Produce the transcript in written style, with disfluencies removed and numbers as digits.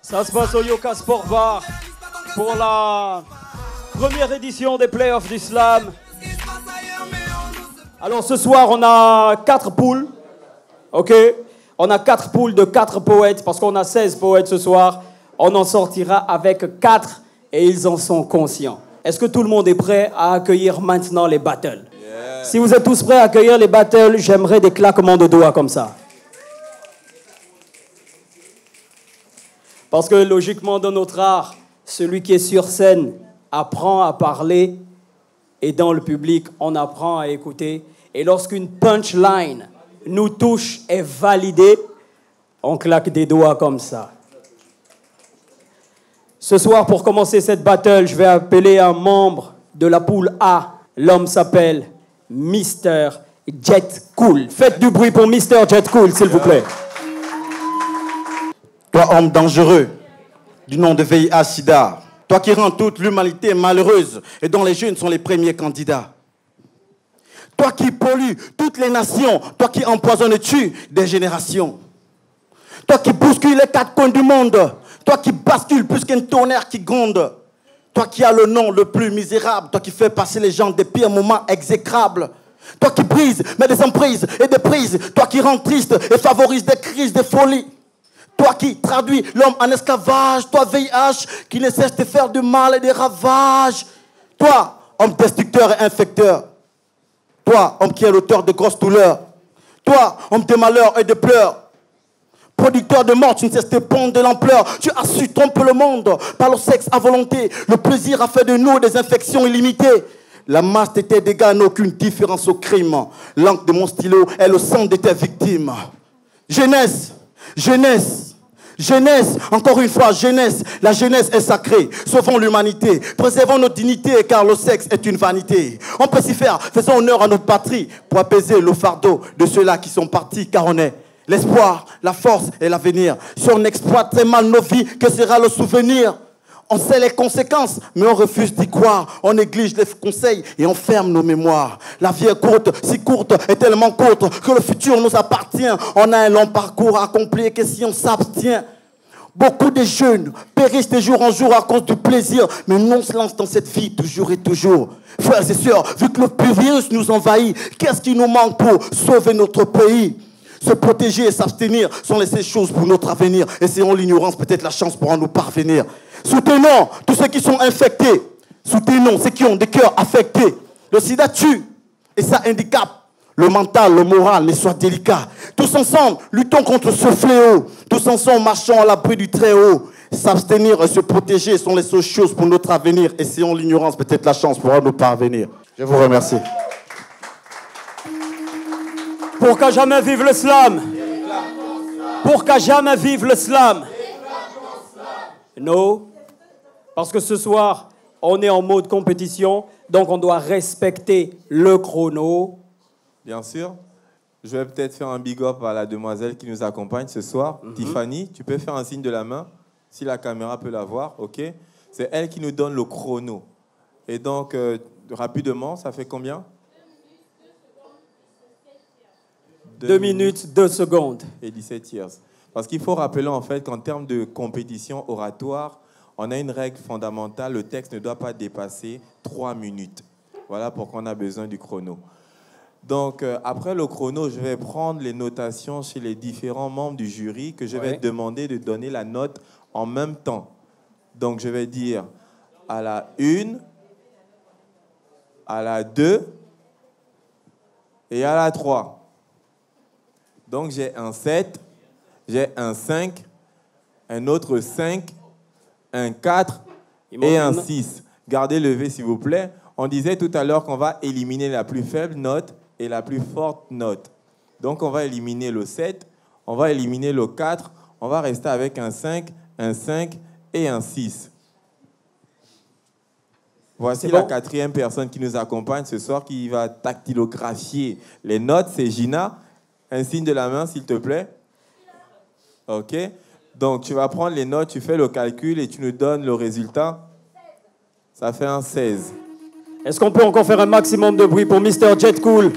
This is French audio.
Ça se passe au Yoka Sport Bar pour la première édition des playoffs du Slam. Alors ce soir, on a 4 poules. Ok? On a 4 poules de 4 poètes parce qu'on a 16 poètes ce soir. On en sortira avec 4 et ils en sont conscients. Est-ce que tout le monde est prêt à accueillir maintenant les battles? Yeah. Si vous êtes tous prêts à accueillir les battles, j'aimerais des claquements de doigts comme ça. Parce que logiquement, dans notre art, celui qui est sur scène apprend à parler et dans le public, on apprend à écouter. Et lorsqu'une punchline nous touche et validée, on claque des doigts comme ça. Ce soir, pour commencer cette battle, je vais appeler un membre de la poule A. L'homme s'appelle Mr. Jet Cool. Faites du bruit pour Mr. Jet Cool, s'il vous plaît. Toi, homme dangereux, du nom de VIH-Sida, toi qui rends toute l'humanité malheureuse et dont les jeunes sont les premiers candidats. Toi qui pollues toutes les nations, toi qui empoisonnes et tues des générations. Toi qui bouscules les 4 coins du monde, toi qui bascules plus qu'un tonnerre qui gronde. Toi qui as le nom le plus misérable, toi qui fais passer les gens des pires moments exécrables. Toi qui brises, mais des emprises et des prises. Toi qui rends triste et favorise des crises, des folies. Toi qui traduis l'homme en esclavage, toi VIH qui ne cesse de faire du mal et des ravages. Toi, homme destructeur et infecteur. Toi, homme qui est l'auteur de grosses douleurs. Toi, homme de malheurs et de pleurs. Producteur de mort, tu ne cesses de prendre de l'ampleur. Tu as su tromper le monde par le sexe à volonté. Le plaisir a fait de nous des infections illimitées. La masse de tes dégâts n'a aucune différence au crime. L'encre de mon stylo est le sang de tes victimes. Jeunesse, jeunesse. Jeunesse, encore une fois, jeunesse. La jeunesse est sacrée. Sauvons l'humanité. Préservons notre dignité car le sexe est une vanité. On peut s'y faire. Faisons honneur à notre patrie pour apaiser le fardeau de ceux-là qui sont partis car on est l'espoir, la force et l'avenir. Si on exploite très mal nos vies, que sera le souvenir? On sait les conséquences, mais on refuse d'y croire. On néglige les conseils et on ferme nos mémoires. La vie est courte, si courte et tellement courte que le futur nous appartient. On a un long parcours à accomplir que si on s'abstient. Beaucoup de jeunes périssent de jour en jour à cause du plaisir, mais nous on se lance dans cette vie toujours et toujours. Frères et sœurs, vu que le virus nous envahit, qu'est-ce qui nous manque pour sauver notre pays? Se protéger et s'abstenir sont les seules choses pour notre avenir. Essayons l'ignorance, peut-être la chance pourra nous parvenir. Soutenons tous ceux qui sont infectés. Soutenons ceux qui ont des cœurs affectés. Le sida tue et ça handicape le mental, le moral, mais soit délicat. Tous ensemble, luttons contre ce fléau. Tous ensemble, marchons à l'abri du Très-Haut. S'abstenir et se protéger sont les seules choses pour notre avenir. Essayons l'ignorance, peut-être la chance pourra nous parvenir. Je vous remercie. Pour qu'à jamais vive le slam. Pour qu'à jamais vive le slam. Non. Parce que ce soir, on est en mode compétition, donc on doit respecter le chrono. Bien sûr. Je vais peut-être faire un big up à la demoiselle qui nous accompagne ce soir. Tiffany, tu peux faire un signe de la main, si la caméra peut la voir, ok? C'est elle qui nous donne le chrono. Et donc, rapidement, ça fait combien? 2 minutes, 2 secondes. Et 17 years. Parce qu'il faut rappeler en fait qu'en termes de compétition oratoire, on a une règle fondamentale, le texte ne doit pas dépasser 3 minutes. Voilà pourquoi on a besoin du chrono. Donc, après le chrono, je vais prendre les notations chez les différents membres du jury que je vais demander de donner la note en même temps. Donc, je vais dire à la 1, à la 2 et à la 3. Donc, j'ai un 7, j'ai un 5, un autre 5, un 4 et un 6. Gardez le V, s'il vous plaît. On disait tout à l'heure qu'on va éliminer la plus faible note et la plus forte note. Donc, on va éliminer le 7, on va éliminer le 4, on va rester avec un 5 et un 6. Voici la 4e personne qui nous accompagne ce soir qui va dactylographier les notes. C'est Gina. Un signe de la main, s'il te plaît. OK. Donc, tu vas prendre les notes, tu fais le calcul et tu nous donnes le résultat. Ça fait un 16. Est-ce qu'on peut encore faire un maximum de bruit pour Mr. Jet Cool?